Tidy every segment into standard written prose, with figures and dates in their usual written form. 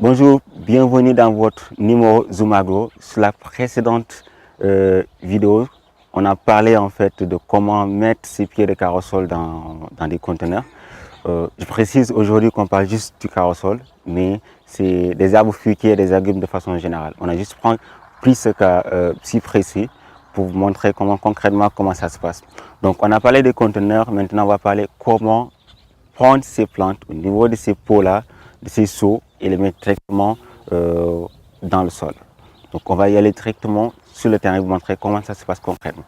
Bonjour, bienvenue dans votre numéro Zoom Agro. Sur la précédente vidéo, on a parlé en fait de comment mettre ces pieds de caro-sol dans des conteneurs. Je précise aujourd'hui qu'on parle juste du caro-sol, mais c'est des arbres fruitiers et des agrumes de façon générale. On a juste pris ce cas si précis pour vous montrer concrètement comment ça se passe. Donc on a parlé des conteneurs, maintenant on va parler comment prendre ces plantes au niveau de ces pots-là, de ces seaux, et les mettre directement dans le sol. Donc on va y aller directement sur le terrain et vous montrer comment ça se passe concrètement.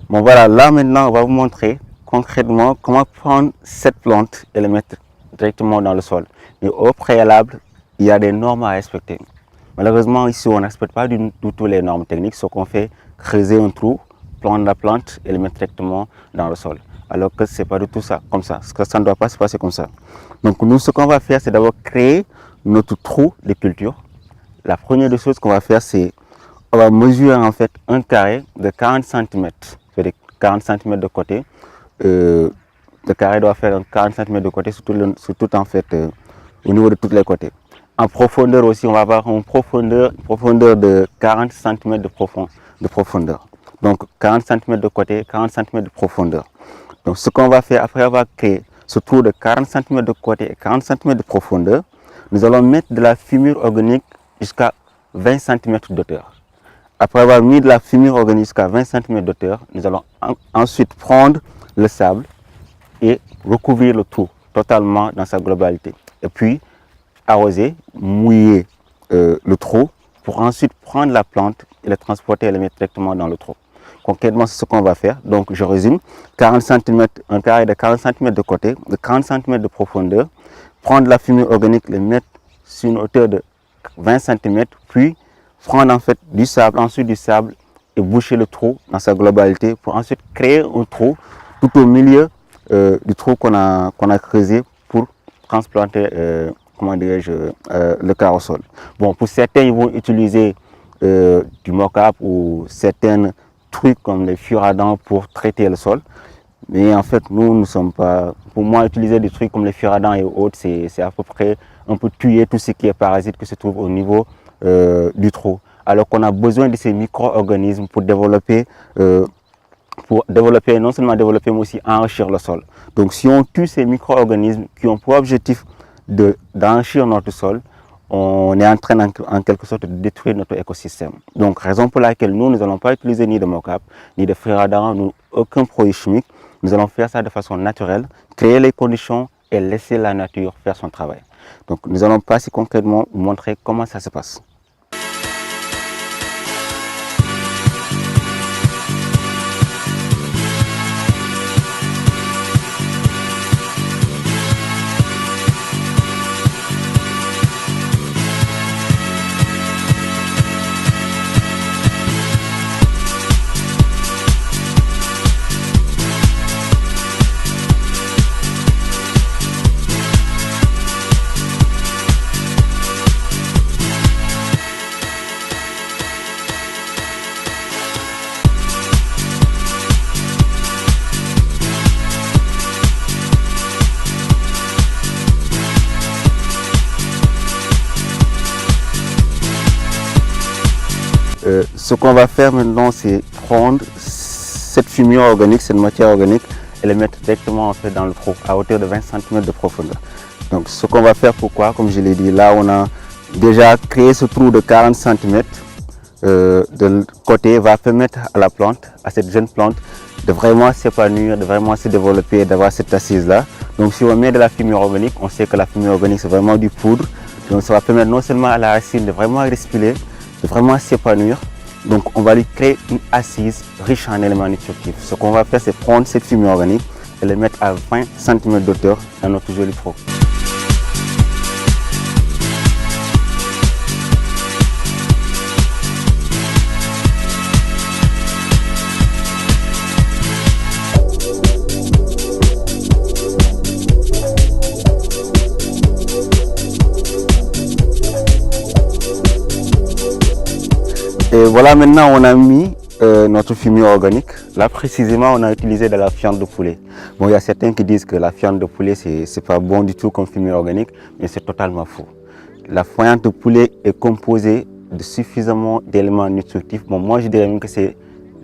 Bon voilà, là maintenant on va vous montrer concrètement comment prendre cette plante et les mettre directement dans le sol. Mais au préalable, il y a des normes à respecter. Malheureusement ici on ne respecte pas du tout les normes techniques, ce qu'on fait, creuser un trou, prendre la plante et les mettre directement dans le sol. Alors que ce n'est pas du tout ça, comme ça. Ça ne doit pas se passer comme ça. Donc nous, ce qu'on va faire, c'est d'abord créer notre trou de culture. La première des choses qu'on va faire, c'est on va mesurer en fait un carré de 40 cm. C'est-à-dire 40 cm de côté. Le carré doit faire 40 cm de côté sur tout en fait, au niveau de tous les côtés. En profondeur aussi, on va avoir une profondeur de 40 cm de profondeur. Donc 40 cm de côté, 40 cm de profondeur. Donc ce qu'on va faire après avoir créé ce trou de 40 cm de côté et 40 cm de profondeur, nous allons mettre de la fumure organique jusqu'à 20 cm d'auteur. Après avoir mis de la fumure organique jusqu'à 20 cm d'auteur, nous allons ensuite prendre le sable et recouvrir le trou totalement dans sa globalité. Et puis arroser, mouiller le trou pour ensuite prendre la plante et la transporter et la mettre directement dans le trou. Concrètement, c'est ce qu'on va faire. Donc, je résume. 40 cm, un carré de 40 cm de côté, de 40 cm de profondeur. Prendre la fumure organique, le mettre sur une hauteur de 20 cm, puis prendre en fait du sable, ensuite du sable et boucher le trou dans sa globalité pour ensuite créer un trou tout au milieu du trou qu'on a creusé pour transplanter, comment dirais-je, le caro-sol. Bon, pour certains, ils vont utiliser du mock-up ou certaines trucs comme les furadans pour traiter le sol, mais en fait nous ne sommes pas, pour moi utiliser des trucs comme les furadans et autres, c'est à peu près un peu tuer tout ce qui est parasite qui se trouve au niveau du trou, alors qu'on a besoin de ces micro-organismes pour développer non seulement développer mais aussi enrichir le sol. Donc si on tue ces micro-organismes qui ont pour objectif d'enrichir notre sol, on est en train en quelque sorte de détruire notre écosystème. Donc raison pour laquelle nous n'allons pas utiliser ni de mock-up, ni de furadans, ni aucun produit chimique. Nous allons faire ça de façon naturelle, créer les conditions et laisser la nature faire son travail. Donc nous allons passer concrètement vous montrer comment ça se passe. Ce qu'on va faire maintenant, c'est prendre cette fumure organique, cette matière organique, et la mettre directement en fait dans le trou à hauteur de 20 cm de profondeur. Donc ce qu'on va faire, pourquoi, comme je l'ai dit, là on a déjà créé ce trou de 40 cm de côté, va permettre à la plante, à cette jeune plante, de vraiment s'épanouir, de vraiment se développer, d'avoir cette assise là. Donc si on met de la fumure organique, on sait que la fumure organique c'est vraiment du poudre, donc ça va permettre non seulement à la racine de vraiment respirer, de vraiment s'épanouir. Donc on va lui créer une assise riche en éléments nutritifs. Ce qu'on va faire, c'est prendre cette fumure organique et la mettre à 20 cm d'auteur dans notre joli trou. Et voilà, maintenant on a mis notre fumier organique. Là précisément on a utilisé de la fiente de poulet. Bon, il y a certains qui disent que la fiente de poulet c'est pas bon du tout comme fumier organique, mais c'est totalement faux. la fourrure de poulet est composée de suffisamment d'éléments nutritifs. Bon, moi, je dirais même que c'est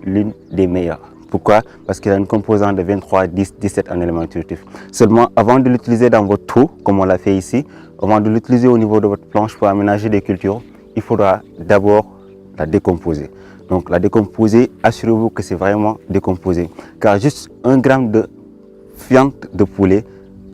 l'une des meilleures. Pourquoi? Parce qu'il a une composante de 23, 10, 17 en éléments nutritifs. Seulement, avant de l'utiliser dans votre trou, comme on l'a fait ici, avant de l'utiliser au niveau de votre planche pour aménager des cultures, il faudra d'abord la décomposer. Donc, la décomposer, assurez-vous que c'est vraiment décomposé. Car juste 1 gramme de viande de poulet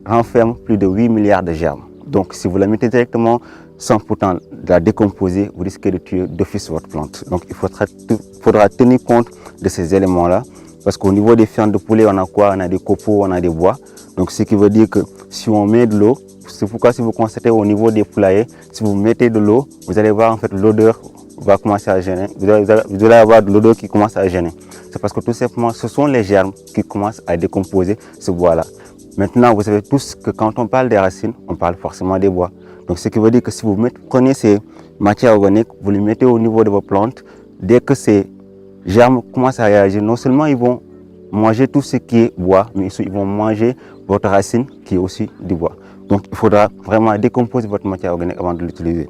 renferme plus de 8 milliards de germes. Donc, si vous la mettez directement sans pourtant la décomposer, vous risquez de tuer d'office votre plante. Donc, il faudra tenir compte de ces éléments-là. Parce qu'au niveau des viandes de poulet, on a quoi? On a des copeaux, on a des bois. Donc, ce qui veut dire que si on met de l'eau, c'est pourquoi si vous constatez au niveau des poulaillers, si vous mettez de l'eau, vous allez voir en fait l'odeur va commencer à gêner. Vous allez avoir de l'odeur qui commence à gêner. C'est parce que tout simplement, ce sont les germes qui commencent à décomposer ce bois-là. Maintenant, vous savez tous que quand on parle des racines, on parle forcément des bois. Donc, ce qui veut dire que si vous prenez ces matières organiques, vous les mettez au niveau de vos plantes, dès que ces germes commencent à réagir, non seulement ils vont manger tout ce qui est bois, mais ils vont manger votre racine qui est aussi du bois. Donc, il faudra vraiment décomposer votre matière organique avant de l'utiliser.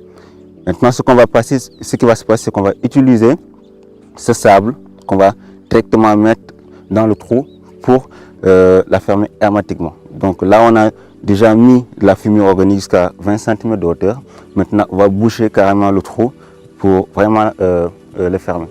Maintenant, ce qui va se passer, c'est qu'on va utiliser ce sable qu'on va directement mettre dans le trou pour la fermer hermétiquement. Donc là, on a déjà mis de la fumée organique jusqu'à 20 cm de hauteur. Maintenant, on va boucher carrément le trou pour vraiment le fermer.